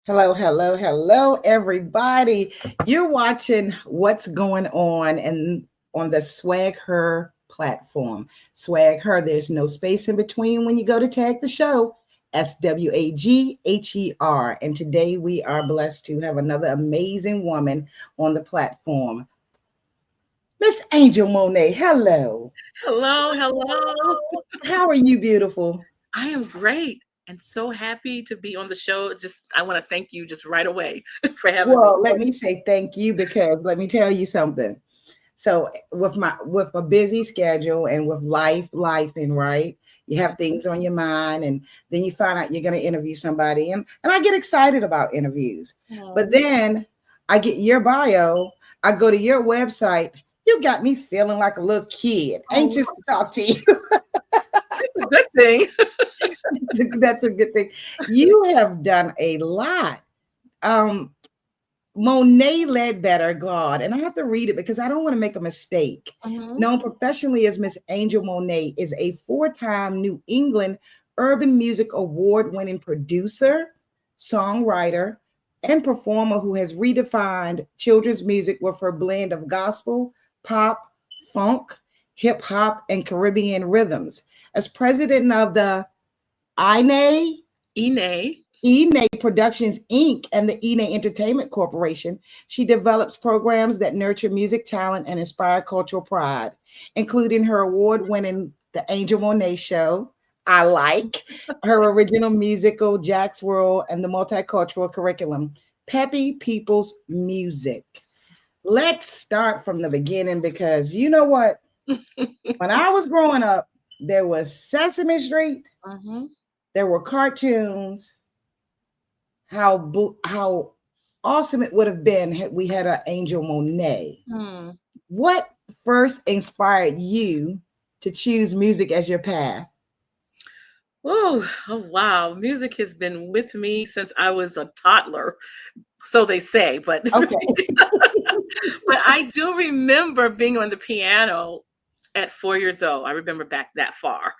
Hello, hello, hello, everybody. You're watching what's going on and on the Swag Her platform. Swag Her, there's no space in between when you go to tag the show. SWAGHER. And today we are blessed to have another amazing woman on the platform. MsAngel Monet. Hello. Hello, hello. How are you, beautiful? I am great and so happy to be on the show. I want to thank you just right away for having me. Well, let me say thank you because let me tell you something. So with a busy schedule and with life and right, you have things on your mind, and then you find out you're going to interview somebody, and I get excited about interviews. But Oh, then I get your bio, I go to your website. You got me feeling like a little kid, oh, anxious to talk to you. that's a good thing. That's a good thing. You have done a lot. Um, Monet Ledbetter-Glaude, and I have to read it because I don't want to make a mistake. Mhm. Known professionally as Miss Angel Monet, is a four-time New England Urban Music Award-winning producer, songwriter, and performer who has redefined children's music with her blend of gospel, pop, funk, hip hop, and Caribbean rhythms. As president of the Inét Inét. Inét Productions Inc. and the Inét Entertainment Corporation, she develops programs that nurture music talent and inspire cultural pride, including her award-winning The Angel Monet Show, I Like, her original musical Jack's World, and the multicultural curriculum, Peppy People's Music. Let's start from the beginning because you know what? When I was growing up, there was Sesame Street, Mhm. there were cartoons, how awesome it would have been had we had an Angel Monet. Hmm. What first inspired you to choose music as your path? Oh, wow. Music has been with me since I was a toddler, so they say, but Okay. but I do remember being on the piano at 4 years old. I remember back that far.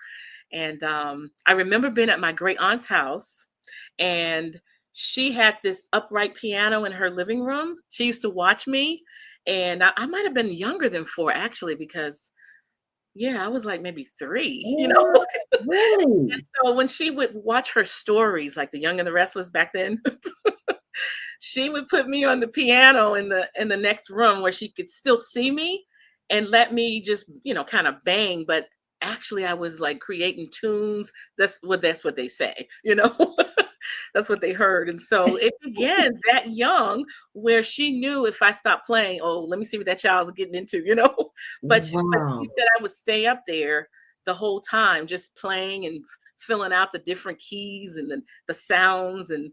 And I remember being at my great aunt's house, and she had this upright piano in her living room. She used to watch me, and I might have been younger than 4 actually, because yeah, I was like maybe 3, you know. What? And Really? so when she would watch her stories, like The Young and the Restless back then, she would put me on the piano in the next room where she could still see me and let me just, kind of bang, but actually I was like creating tunes. That's what they say, you know. That's what they heard. And so it began that young, where she knew if I stopped playing, oh, let me see what that child's getting into, you know. But she Wow. said I would stay up there the whole time just playing and filling out the different keys and the sounds, and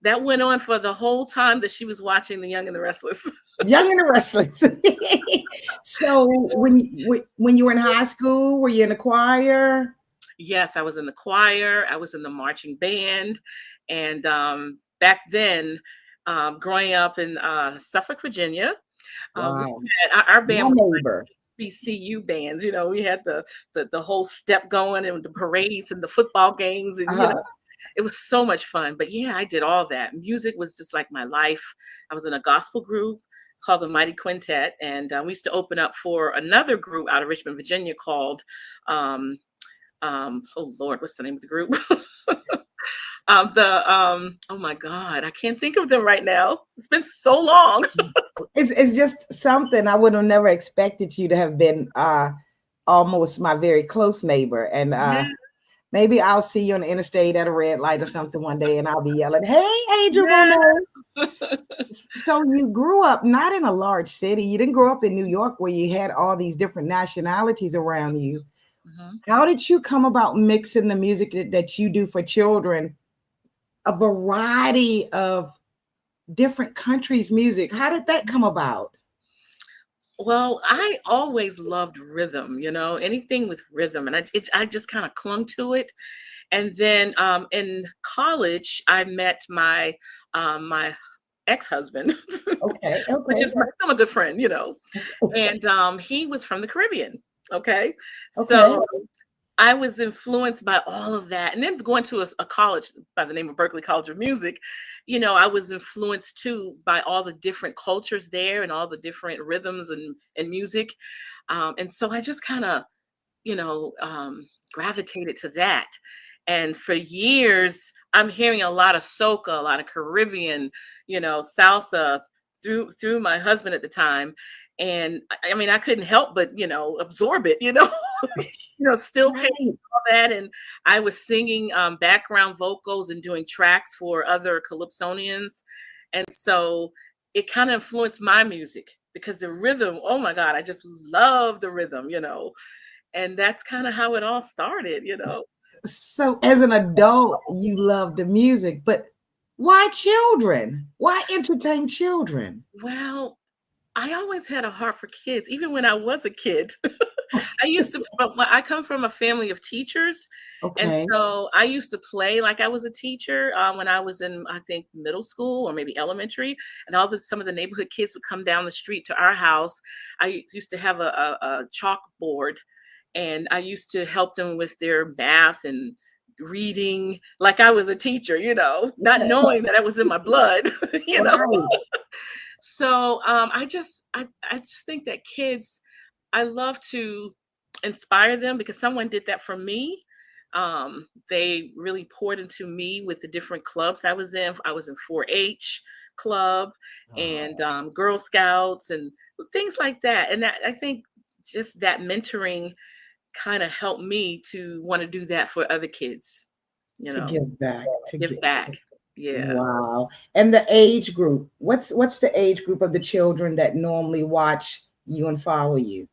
that went on for the whole time that she was watching The Young and the Restless. Young and the Restless. So when you were in high school, were you in a choir? Yes, I was in the choir, I was in the marching band, and back then, growing up in Suffolk, Virginia, we Wow. had our My band was like neighbor. BCU bands. We had the whole step going and the parades and the football games, and Uh-huh. it was so much fun. But yeah, I did all that. Music was just like my life. I was in a gospel group called the Mighty Quintet, and we used to open up for another group out of Richmond, Virginia called um, oh Lord, what's the name of the group? The Oh my God, I can't think of them right now. It's been so long. It's just something I would have never expected you to have been almost my very close neighbor. And Yes, maybe I'll see you on the interstate at a red light or something one day and I'll be yelling, "Hey, Angel yes. Monet." So you grew up not in a large city. You didn't grow up in New York where you had all these different nationalities around you. Mhm. How did you come about mixing the music that you do for children, a variety of different countries' music? How did that come about? Well, I always loved rhythm, anything with rhythm, and I just kind of clung to it. And then in college, I met my ex-husband, Okay, which okay, is still a good friend. And he was from the Caribbean. Okay, okay. so I was influenced by all of that. And then going to a college by the name of Berklee College of Music, I was influenced too by all the different cultures there and all the different rhythms and music. And so I just kind of, gravitated to that. And for years, I'm hearing a lot of soca, a lot of Caribbean, salsa through my husband at the time. And I mean, I couldn't help but, absorb it, still paying Right. all that. And I was singing background vocals and doing tracks for other calypsonians. And so it kind of influenced my music because the rhythm, oh my God, I just love the rhythm, and that's kind of how it all started. So as an adult, you love the music, but why children? Why entertain children? Well, I always had a heart for kids, even when I was a kid. I used to, but I come from a family of teachers. And Okay. so I used to play like I was a teacher when I was in, I think, middle school or maybe elementary. And some of the neighborhood kids would come down the street to our house. I used to have a chalkboard, and I used to help them with their math and reading like I was a teacher, not knowing that it was in my blood, you know. Right. So I just think that kids, I love to inspire them because someone did that for me. They really poured into me with the different clubs I was in. I was in 4-H club and Girl Scouts and things like that. And that, I think just that mentoring kind of helped me to want to do that for other kids, To give back, to give give. back. Yeah. Wow. And the age group, what's the age group of the children that normally watch you and follow you?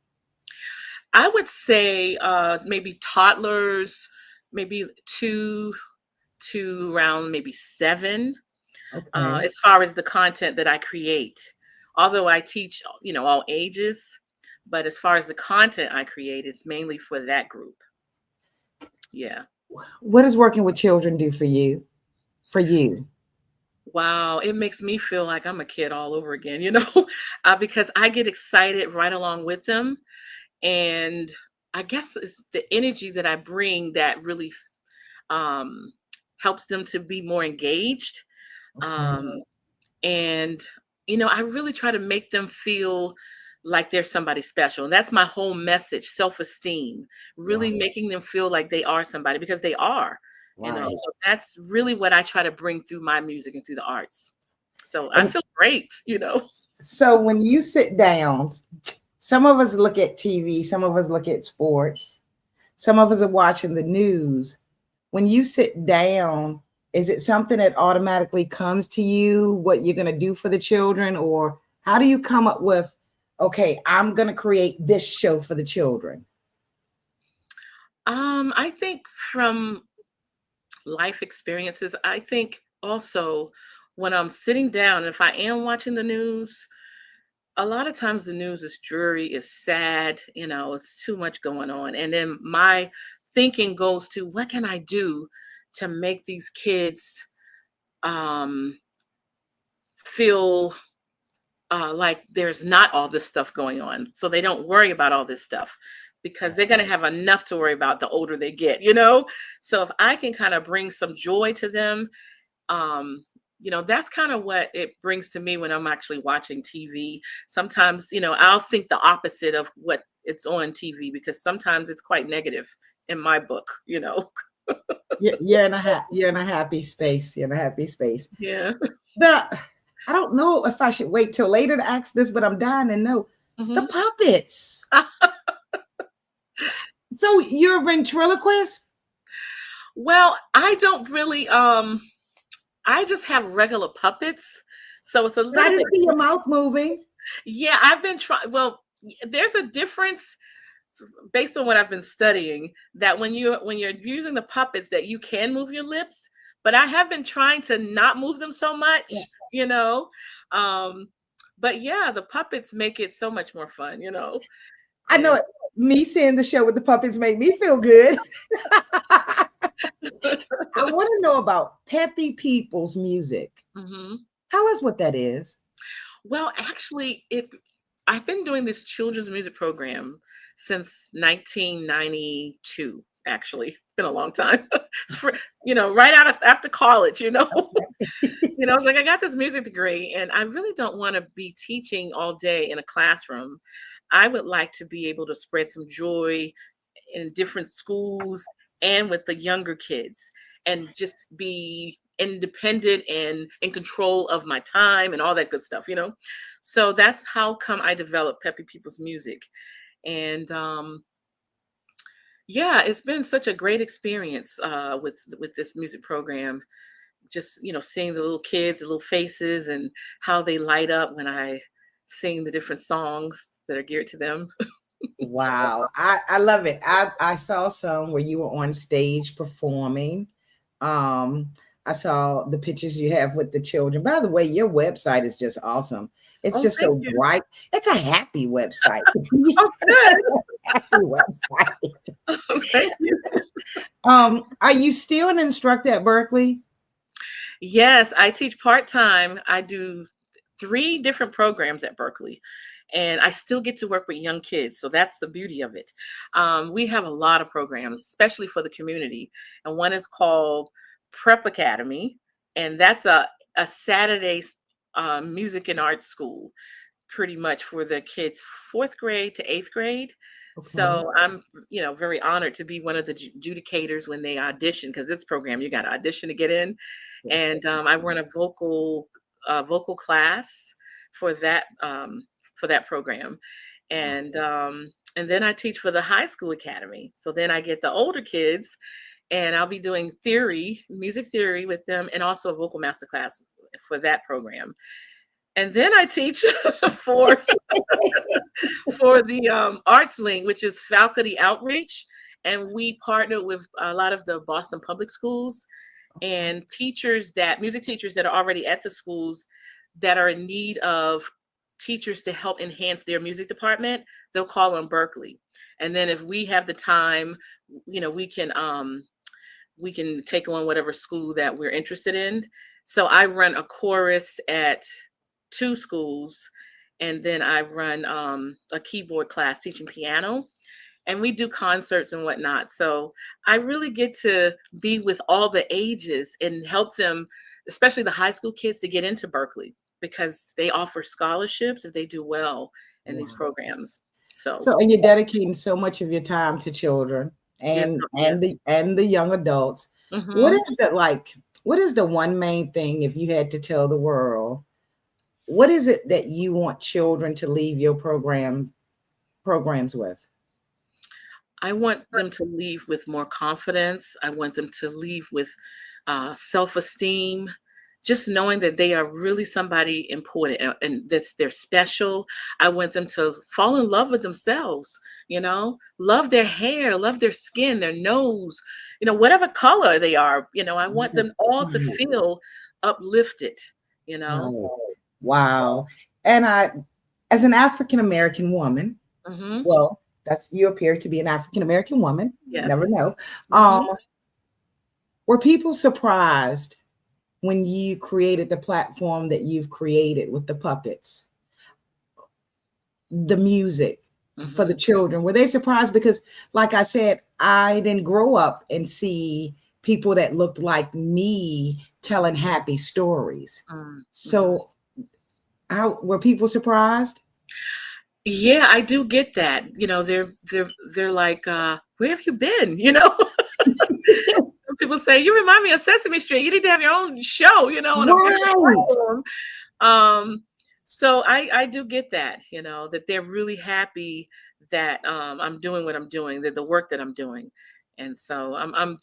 I would say maybe toddlers, maybe 2 to around maybe 7, Okay. as far as the content that I create. Although I teach, all ages, but as far as the content I create, it's mainly for that group. Yeah. What does working with children do for you? For you? Wow, it makes me feel like I'm a kid all over again, because I get excited right along with them. And I guess it's the energy that I bring that really um, helps them to be more engaged. Okay. Um, and, I really try to make them feel like they're somebody special. And that's my whole message, self-esteem, really Right. making them feel like they are somebody because they are. Right. So that's really what I try to bring through my music and through the arts. So I And feel great. so when you sit down, some of us look at TV, some of us look at sports, some of us are watching the news. When you sit down, is it something that automatically comes to you, what you're going to do for the children? Or how do you come up with, okay, I'm going to create this show for the children? I think from life experiences, I think also when I'm sitting down, if I am watching the news, a lot of times the news is dreary, is sad, it's too much going on. And then my thinking goes to what can I do to make these kids um, feel like there's not all this stuff going on. So they don't worry about all this stuff because they're going to have enough to worry about the older they get. So if I can kind of bring some joy to them, that's kind of what it brings to me when I'm actually watching TV. Sometimes, I'll think the opposite of what it's on TV because sometimes it's quite negative in my book. You're in a happy space. You're in a happy space. Yeah. But I don't know if I should wait till later to ask this, but I'm dying to know the Hmm. puppets. So you're a ventriloquist? Well, I don't really, I just have regular puppets. So it's a But I little bit, didn't see your mouth moving. yeah, I've been trying. Well, there's a difference based on what I've been studying that when you're using the puppets that you can move your lips, but I have been trying to not move them so Yeah. much. Um, but yeah, the puppets make it so much more fun. I know And it. Me seeing the show with the puppets made me feel good. I want to know about Peppy People's music. Mhm. Tell us what that is. Well, actually, I've been doing this children's music program since 1992. actually. It's been a long time. Right after college, you know. I was like, I got this music degree and I really don't want to be teaching all day in a classroom. I would like to be able to spread some joy in different schools and with the younger kids and just be independent and in control of my time and all that good stuff. So that's how come I developed Peppy People's music. And yeah, it's been such a great experience with this music program. Just seeing the little kids, the little faces, and how they light up when I sing the different songs that are geared to them. Wow. I love it. I saw some where you were on stage performing. I saw the pictures you have with the children. By the way, your website is just awesome. It's just so bright. It's a happy website. Oh, good. Happy website. Thank you. Are you still an instructor at Berkeley? Yes, I teach part-time. I do 3 different programs at Berkeley, and I still get to work with young kids. So that's the beauty of it. We have a lot of programs, especially for the community. And one is called Prep Academy, and that's a Saturday music and art school, pretty much for the kids 4th grade to 8th grade. Okay. So I'm, very honored to be one of the adjudicators when they audition, because this program, you got to audition to get in. And I run a vocal class for that program. And then I teach for the high school academy. So then I get the older kids and I'll be doing music theory with them, and also a vocal master class for that program. And then I teach for the Arts Link, which is faculty outreach. And we partner with a lot of the Boston public schools and music teachers that are already at the schools that are in need of teachers to help enhance their music department. They'll call on Berkeley. And then if we have the time, we can take on whatever school that we're interested in. So I run a chorus at 2 schools, and then I run a keyboard class teaching piano, and we do concerts and whatnot. So I really get to be with all the ages and help them, especially the high school kids, to get into Berkeley, because they offer scholarships if they do well in these programs. And you're dedicating so much of your time to children and the young adults. Mm-hmm. What is the one main thing, if you had to tell the world, what is it that you want children to leave your programs with? I want them to leave with more confidence. I want them to leave with self-esteem, just knowing that they are really somebody important and that they're special. I want them to fall in love with themselves, love their hair, love their skin, their nose, whatever color they are. I want them all to feel uplifted, Wow. And as an African-American woman, mm-hmm. well, you appear to be an African-American woman. Yes. You never know. Mm-hmm. Were people surprised when you created the platform that you've created with the puppets, the music mm-hmm. for the children? Were they surprised? Because like I said, I didn't grow up and see people that looked like me telling happy stories. Mm-hmm. So how were people surprised? Yeah, I do get that. They're like, where have you been? People say, you remind me of Sesame Street. You need to have your own show, So I do get that, that they're really happy that I'm doing what I'm doing, that the work that I'm doing. And so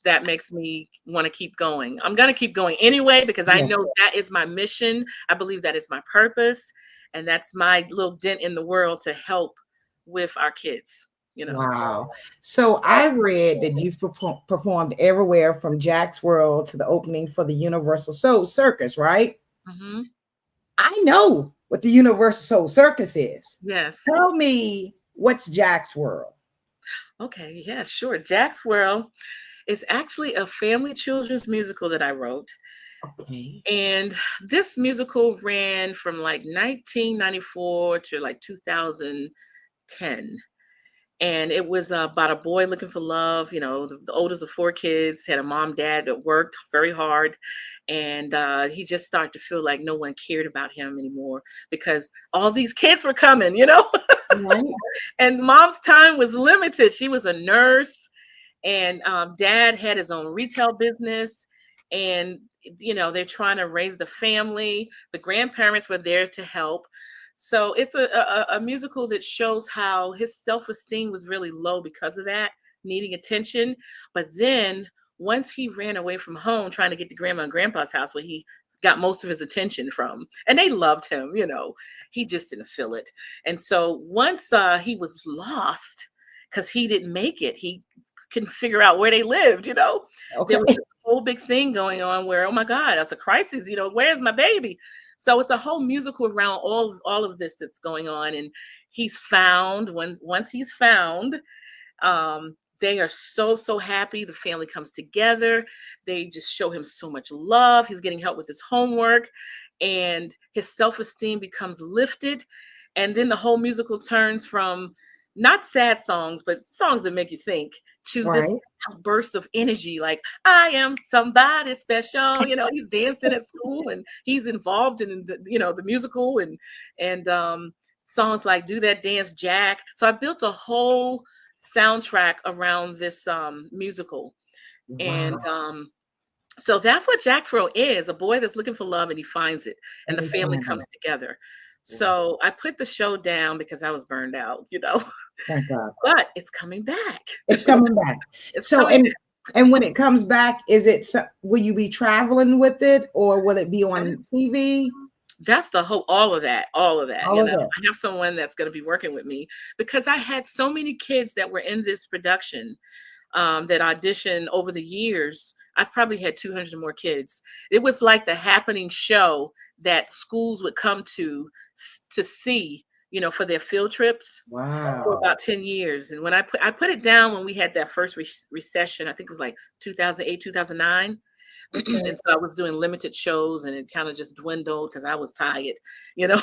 that makes me want to keep going. I'm going to keep going anyway, because I know that is my mission. I believe that is my purpose. And that's my little dent in the world to help with our kids, Wow. So I read that you've performed everywhere from Jack's World to the opening for the Universal Soul Circus, right? Mm-hmm. I know what the Universal Soul Circus is. Yes. Tell me, what's Jack's World? Okay, yeah, sure. Jack's World is actually a family children's musical that I wrote. Okay. And this musical ran from like 1994 to like 2010. And it was about a boy looking for love. You know, the oldest of 4 kids, had a mom, dad that worked very hard. And he just started to feel like no one cared about him anymore because all these kids were coming, you know? Right. And mom's time was limited. She was a nurse, and dad had his own retail business. And, you know, they're trying to raise the family. The grandparents were there to help. So it's a musical that shows how his self-esteem was really low because of that, needing attention. But then once he ran away from home, trying to get to grandma and grandpa's house where he got most of his attention from, and they loved him, you know, he just didn't feel it. And so once he was lost because he didn't make it, he couldn't figure out where they lived, you know. Okay. There was a whole big thing going on where, oh my God, that's a crisis, you know, where's my baby? So it's a whole musical around all of this that's going on. And he's found, once he's found, they are so happy. The family comes together. They just show him so much love. He's getting help with his homework, and his self-esteem becomes lifted. And then the whole musical turns from not sad songs, but songs that make you think, to this burst of energy, like, I am somebody special. You know, he's dancing at school, and he's involved in the, you know, the musical, and songs like Do That Dance Jack. So I built a whole soundtrack around this musical. Wow. And so that's what Jack's World is, a boy that's looking for love, and he finds it, and the family comes together. So I put the show down because I was burned out, you know. Thank God. But it's coming back. It's coming back. And when it comes back, will you be traveling with it, or will it be on TV? That's the whole, all of that. You know, I have someone that's going to be working with me because I had so many kids that were in this production that auditioned over the years. I've probably had 200 more kids. It was like the happening show that schools would come to see, you know, for their field trips. Wow. For about 10 years. And when I put it down when we had that first recession, I think it was like 2008, 2009. Okay. And so I was doing limited shows, and it kind of just dwindled because I was tired, you know.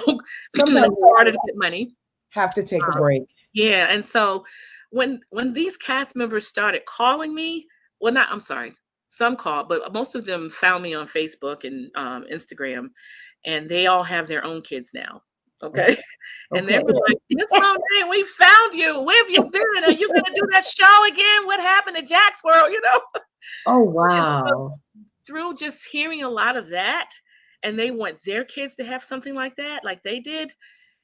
Sometimes harder to get money. Have to take a break. Yeah. And so when these cast members started calling me, some called, but most of them found me on Facebook and Instagram, and they all have their own kids now. Okay. And they were like, Miss Monet, we found you. Where have you been? Are you going to do that show again? What happened to Jack's World? You know? Oh, wow. So, through just hearing a lot of that, and they want their kids to have something like that, like they did,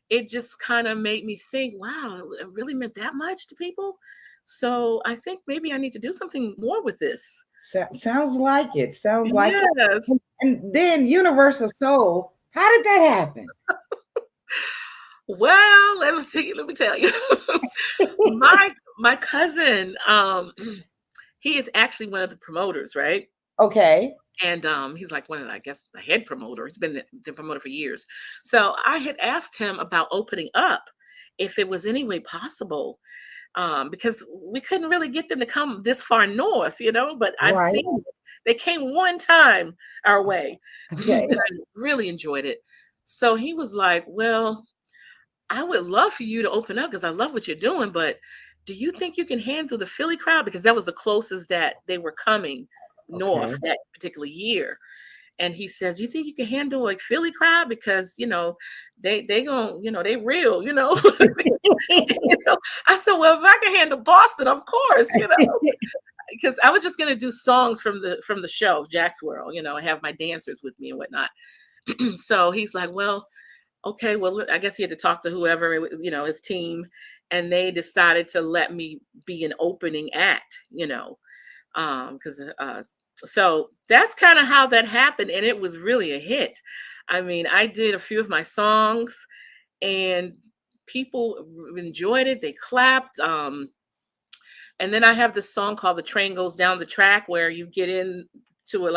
it just kind of made me think, wow, it really meant that much to people. So I think maybe I need to do something more with this. Sounds like it. Sounds like it. And then Universal Soul, how did that happen? Well, let me tell you. my cousin, he is actually one of the promoters, right? Okay. And he's like one of, I guess, the head promoter. He's been the promoter for years. So I had asked him about opening up, if it was any way possible, because we couldn't really get them to come this far north, you know. But I've seen it. They came one time our way. Okay. And I really enjoyed it. So he was like, well, I would love for you to open up because I love what you're doing, but do you think you can handle the Philly crowd? Because that was the closest that they were coming north that particular year. And he says, you think you can handle like Philly crowd? Because, you know, they gonna, you know, they real, you know. You know? I said, well, if I can handle Boston, of course, you know. Because I was just going to do songs from the show, Jack's World, you know, and have my dancers with me and whatnot. So he's like, well, okay, well, I guess he had to talk to whoever, you know, his team, and they decided to let me be an opening act, you know, so that's kind of how that happened. And it was really a hit. I mean, I did a few of my songs and people enjoyed it. They clapped. And then I have this song called The Train Goes Down the Track, where you get into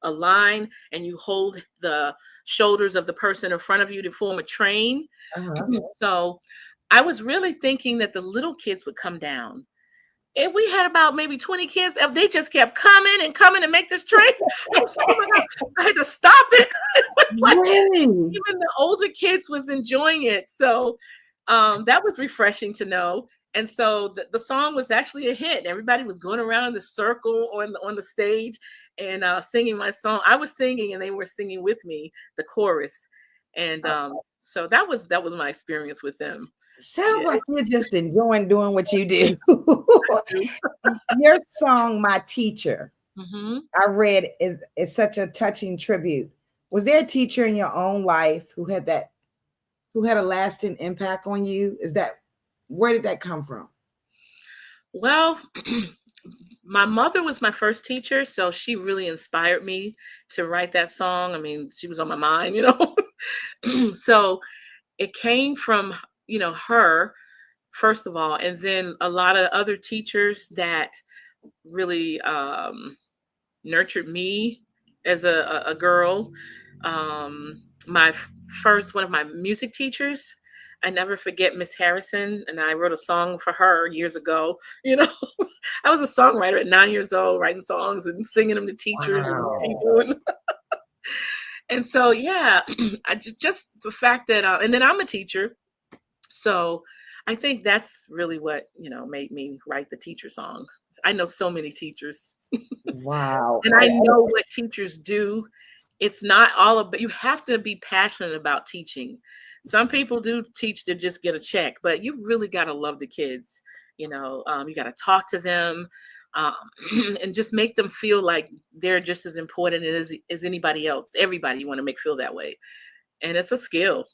a line and you hold the shoulders of the person in front of you to form a train. So I was really thinking that the little kids would come down. And we had about maybe 20 kids. They just kept coming and make this train. Oh my God, I had to stop it. It was like even the older kids was enjoying it. So that was refreshing to know. And so the song was actually a hit. Everybody was going around in the circle on the stage and singing my song. I was singing and they were singing with me, the chorus. And so that was my experience with them. Sounds Yeah. like you're just enjoying doing what you do. Your song, My Teacher, I read is such a touching tribute. Was there a teacher in your own life who had a lasting impact on you? Where did that come from? Well, my mother was my first teacher, so she really inspired me to write that song. I mean, she was on my mind, you know. So it came from, her first of all, and then a lot of other teachers that really nurtured me as a girl. My first one of my music teachers, I never forget Miss Harrison, and I wrote a song for her years ago. I was a songwriter at 9 years old, writing songs and singing them to teachers and people. And so, yeah, I just the fact that, and then I'm a teacher, so I think that's really what made me write the teacher song. I know so many teachers. Wow. And I know what teachers do. It's not all about, you have to be passionate about teaching. Some people do teach to just get a check, but you really got to love the kids. You got to talk to them and just make them feel like they're just as important as anybody else. Everybody you want to make feel that way. And it's a skill,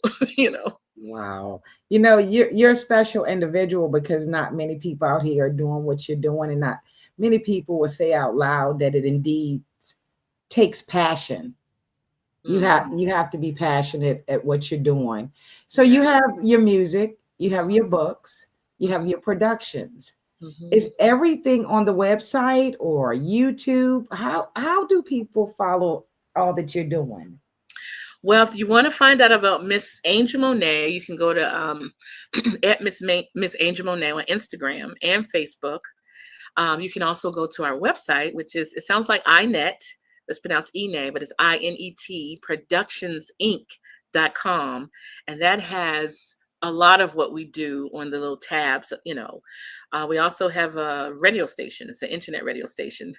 Wow. You're a special individual because not many people out here are doing what you're doing, and not many people will say out loud that it indeed takes passion. You have to be passionate at what you're doing. So you have your music, you have your books, you have your productions. Is everything on the website or YouTube? How do people follow all that you're doing? Well, if you want to find out about MsAngel Monet, you can go to at MsAngel Monet on Instagram and Facebook. You can also go to our website, which is, it sounds like Inét, it's pronounced Inét, but it's INET Productions Inc.com. And that has a lot of what we do on the little tabs. We also have a radio station. It's an internet radio station,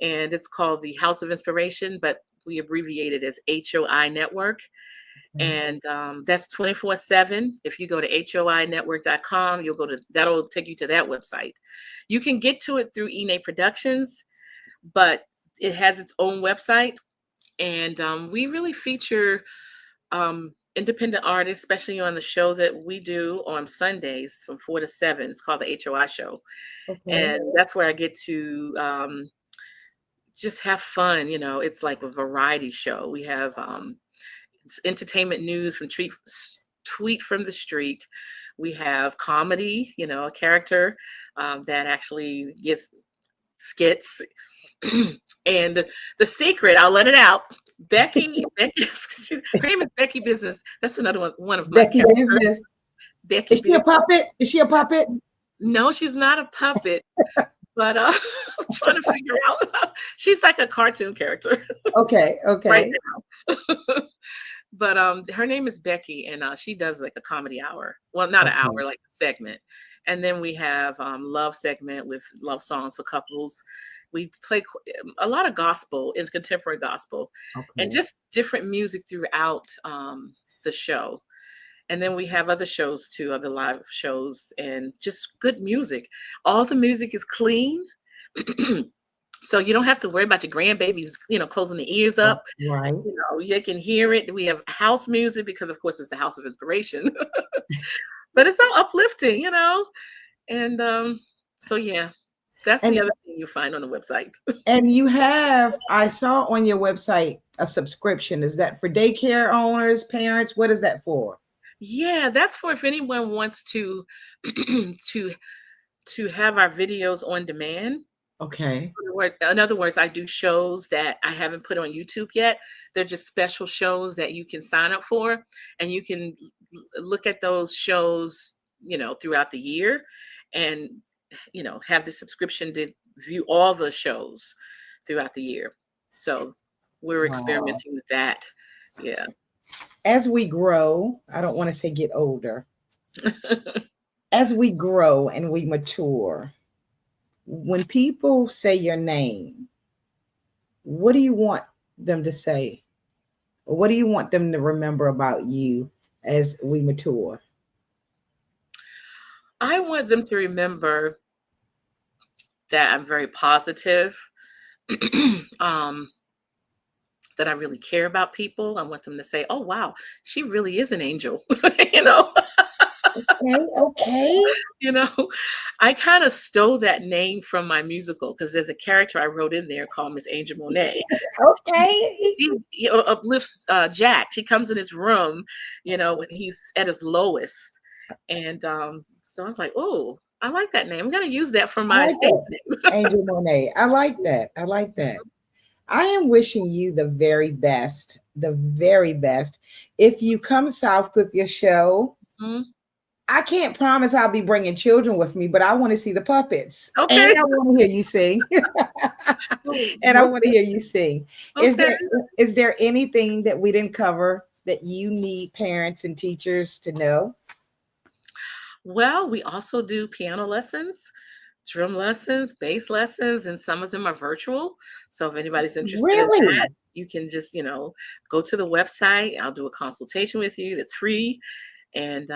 and it's called the House of Inspiration, but we abbreviate it as HOI Network. And that's 24/7. If you go to hoinetwork.com, that'll take you to that website. You can get to it through Inét Productions, but it has its own website. And we really feature independent artists, especially on the show that we do on Sundays from 4 to 7. It's called the HOI Show. Okay. And that's where I get to just have fun. It's like a variety show. We have entertainment news from Tweet from the Street. We have comedy, a character that actually gets skits. And the secret, I'll let it out. Becky, her name is Becky Business. That's another one of my Becky Business. Becky Is she a puppet? Is she a puppet? No, she's not a puppet. But I'm trying to figure out. She's like a cartoon character. Okay. Right now. But her name is Becky, and she does like a comedy hour. Well, not an hour, like a segment. And then we have love segment with love songs for couples. We play a lot of gospel and contemporary gospel, and just different music throughout the show. And then we have other shows too, other live shows, and just good music. All the music is clean. So you don't have to worry about your grandbabies, closing the ears up. Right. You can hear it. We have house music because, of course, it's the House of Inspiration. But it's so uplifting, And so, yeah, that's the other thing you find on the website. And I saw on your website a subscription. Is that for daycare owners, parents? What is that for? Yeah, that's for if anyone wants to to have our videos on demand. Okay. In other words, I do shows that I haven't put on YouTube yet. They're just special shows that you can sign up for, and you can look at those shows, throughout the year, and have the subscription to view all the shows throughout the year. So we're experimenting with that. Yeah. As we grow, I don't want to say get older. as we grow and we mature, when people say your name, what do you want them to say? Or what do you want them to remember about you as we mature? I want them to remember that I'm very positive, um, that I really care about people. I want them to say, "Oh, wow, she really is an angel." you know, Okay, okay. you know, I kind of stole that name from my musical because there's a character I wrote in there called MsAngel Monet. Okay. She uplifts Jack. She comes in his room, when he's at his lowest, and so I was like, "Oh, I like that name. I'm gonna use that for I my like stage that. name." Angel Monet. I like that. I like that. I am wishing you the very best. The very best. If you come south with your show, Mhm. I can't promise I'll be bringing children with me, but I want to see the puppets and Okay. I want to hear you sing. And I want to hear you sing. Is Okay. there is there anything that we didn't cover that you need parents and teachers to know? Well, we also do piano lessons, drum lessons, bass lessons, and some of them are virtual. So if anybody's interested in Really? that, you can just, go to the website. I'll do a consultation with you that's free, and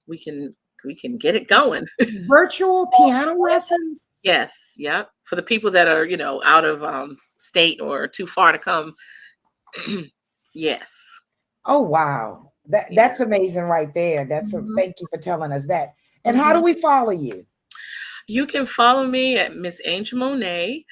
we can get it going. Virtual piano lessons? Yes, yep. For the people that are, out of state or too far to come. Yes. Oh wow. Yeah. That's amazing right there. Mhm. Thank you for telling us that. And how do Mhm. we follow you? You can follow me at MsAngel Monet,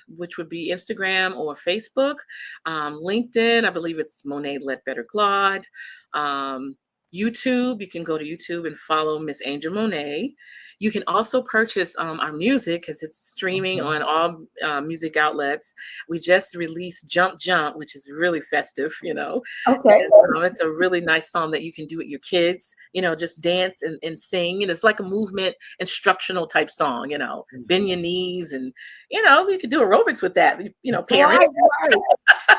which would be Instagram or Facebook. LinkedIn, I believe it's Monet Ledbetter-Glaude. Um, YouTube, you can go to YouTube and follow MsAngel Monet. You can also purchase our music because it's streaming Okay. on all music outlets. We just released Jump Jump, which is really festive, Okay. it's a really nice song that you can do with your kids, just dance and sing. It's like a movement instructional type song, bend your knees and, you could do aerobics with that, parents. Right, right.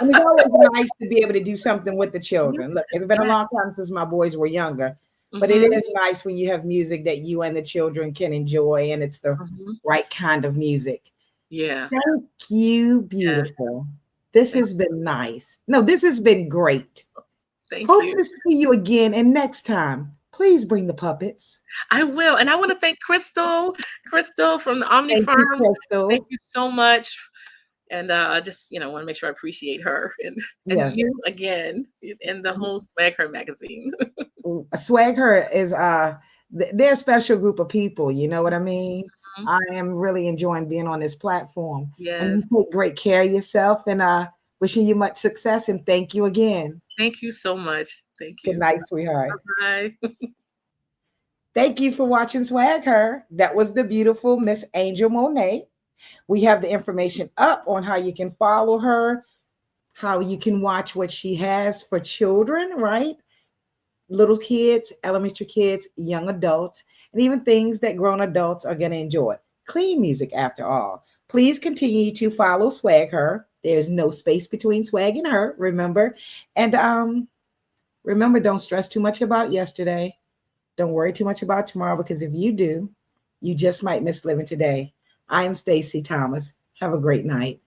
And it's always nice to be able to do something with the children. Look, it's been a Yeah. long time since my boys were younger, but it Mhm, is nice when you have music that you and the children can enjoy and it's the mhm. right kind of music. Yeah. Thank you, Yes. beautiful. This Thank has been nice. No, this has been great. thank Hope you. to see you again. And next time, please bring the puppets. I will. And I want to thank Crystal from the Omni Thank you, Firm. Thank Crystal. you so much. And I just, want to make sure I appreciate her and Yes. you again and the whole Swag Her magazine. Swag Her is they're a special group of people, you know what I mean? I am really enjoying being on this platform. And Yes. you take great care of yourself and wishing you much success and thank you again. Thank you so much. Thank Good you. night, sweetheart. Bye. Thank you for watching Swag Her. That was the beautiful MsAngel Monet. We have the information up on how you can follow her, how you can watch what she has for children, right? Little kids, elementary kids, young adults, and even things that grown adults are going to enjoy. Clean music, after all. Please continue to follow Swag Her. There's no space between swag and her, remember. And remember, don't stress too much about yesterday. Don't worry too much about tomorrow because if you do, you just might miss living today. I am Stacy Thomas. Have a great night.